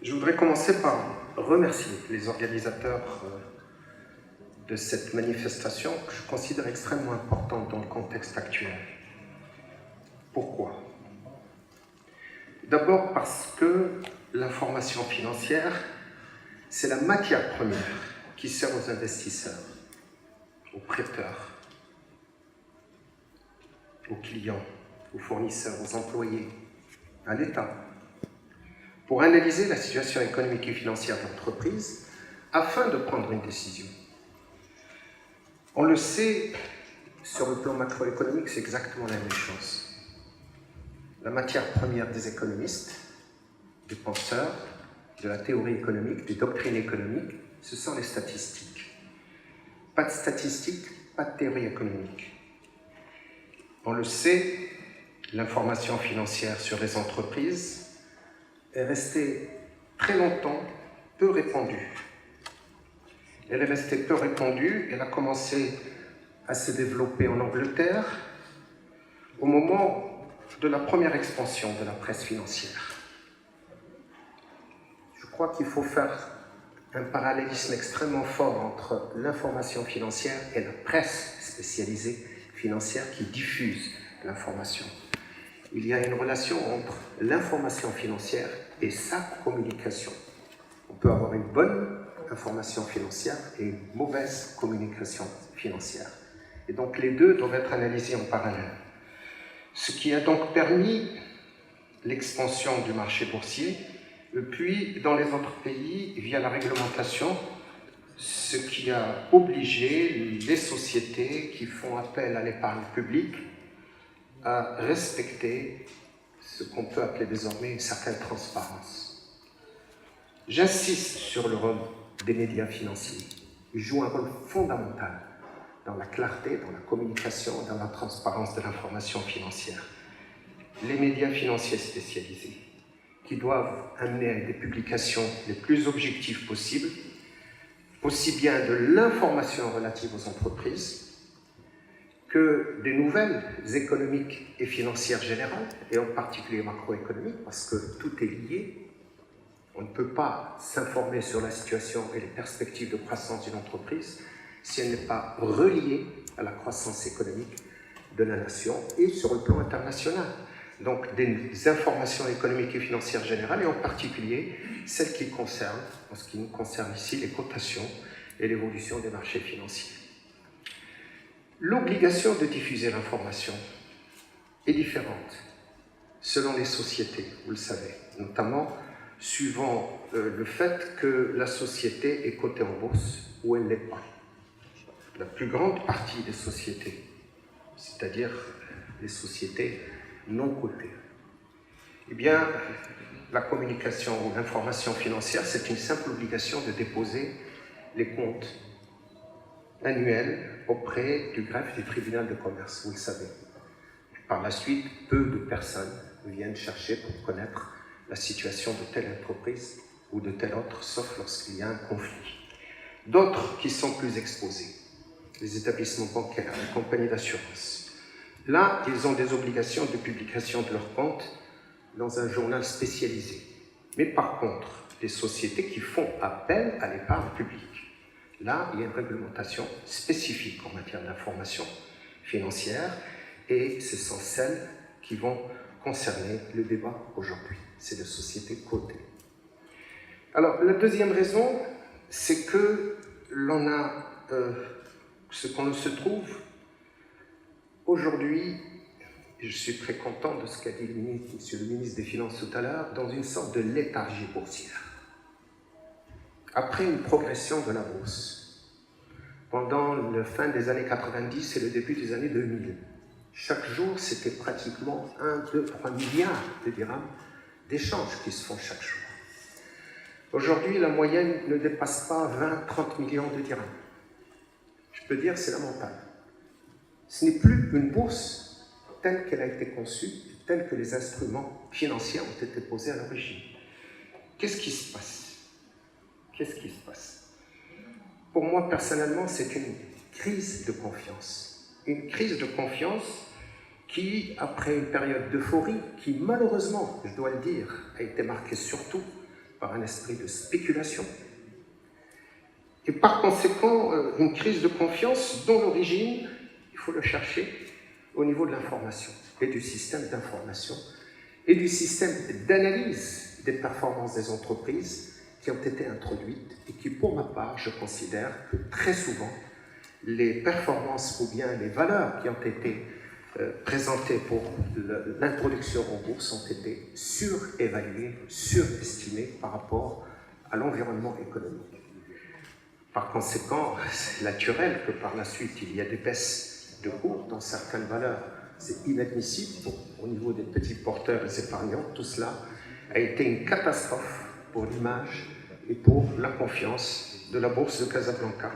Je voudrais commencer par remercier les organisateurs de cette manifestation que je considère extrêmement importante dans le contexte actuel. Pourquoi? D'abord parce que l'information financière, c'est la matière première qui sert aux investisseurs, aux prêteurs, aux clients, aux fournisseurs, aux employés, à l'État, pour analyser la situation économique et financière de l'entreprise afin de prendre une décision. On le sait, sur le plan macroéconomique, c'est exactement la même chose. La matière première des économistes, des penseurs, de la théorie économique, des doctrines économiques, ce sont les statistiques. Pas de statistiques, pas de théorie économique. On le sait, l'information financière sur les entreprises est restée très longtemps peu répandue. Elle est restée peu répandue, elle a commencé à se développer en Angleterre au moment de la première expansion de la presse financière. Je crois qu'il faut faire un parallélisme extrêmement fort entre l'information financière et la presse spécialisée financière qui diffuse l'information. Il y a une relation entre l'information financière et sa communication. On peut avoir une bonne information financière et une mauvaise communication financière. Et donc les deux doivent être analysés en parallèle. Ce qui a donc permis l'expansion du marché boursier, puis dans les autres pays, via la réglementation, ce qui a obligé les sociétés qui font appel à l'épargne publique à respecter ce qu'on peut appeler désormais une certaine transparence. J'insiste sur le rôle des médias financiers. Ils jouent un rôle fondamental dans la clarté, dans la communication, dans la transparence de l'information financière. Les médias financiers spécialisés, qui doivent amener à des publications les plus objectives possibles, aussi bien de l'information relative aux entreprises, que des nouvelles économiques et financières générales, et en particulier macroéconomiques, parce que tout est lié. On ne peut pas s'informer sur la situation et les perspectives de croissance d'une entreprise si elle n'est pas reliée à la croissance économique de la nation et sur le plan international. Donc des informations économiques et financières générales, et en particulier celles qui concernent, en ce qui nous concerne ici, les cotations et l'évolution des marchés financiers. L'obligation de diffuser l'information est différente selon les sociétés, vous le savez, notamment suivant le fait que la société est cotée en bourse ou elle ne l'est pas. La plus grande partie des sociétés, c'est-à-dire les sociétés non cotées, eh bien, la communication ou l'information financière, c'est une simple obligation de déposer les comptes annuels auprès du greffe du tribunal de commerce, vous le savez. Par la suite, peu de personnes viennent chercher pour connaître la situation de telle entreprise ou de telle autre, sauf lorsqu'il y a un conflit. D'autres qui sont plus exposés, les établissements bancaires, les compagnies d'assurance. Là, ils ont des obligations de publication de leurs comptes dans un journal spécialisé. Mais par contre, les sociétés qui font appel à l'épargne publique, là, il y a une réglementation spécifique en matière d'information financière et ce sont celles qui vont concerner le débat aujourd'hui. C'est les sociétés cotées. Alors, la deuxième raison, c'est que l'on a ce qu'on se trouve aujourd'hui, je suis très content de ce qu'a dit monsieur le ministre des Finances tout à l'heure, dans une sorte de léthargie boursière. Après une progression de la bourse, pendant la fin des années 90 et le début des années 2000, chaque jour, c'était pratiquement 1, 2, 3 milliards de dirhams d'échanges qui se font chaque jour. Aujourd'hui, la moyenne ne dépasse pas 20, 30 millions de dirhams. Je peux dire, c'est lamentable. Ce n'est plus une bourse telle qu'elle a été conçue, telle que les instruments financiers ont été posés à l'origine. Qu'est-ce qui se passe? Qu'est-ce qui se passe? Pour moi, personnellement, c'est une crise de confiance. Une crise de confiance qui, après une période d'euphorie, qui malheureusement, je dois le dire, a été marquée surtout par un esprit de spéculation, et par conséquent une crise de confiance dont l'origine, il faut le chercher au niveau de l'information et du système d'information et du système d'analyse des performances des entreprises qui ont été introduites et qui, pour ma part, je considère que très souvent, les performances ou bien les valeurs qui ont été présentées pour l'introduction en bourse ont été surévaluées, surestimées par rapport à l'environnement économique. Par conséquent, c'est naturel que par la suite, il y ait des baisses de cours dans certaines valeurs. C'est inadmissible au niveau des petits porteurs et des épargnants. Tout cela a été une catastrophe pour l'image et pour la confiance de la bourse de Casablanca.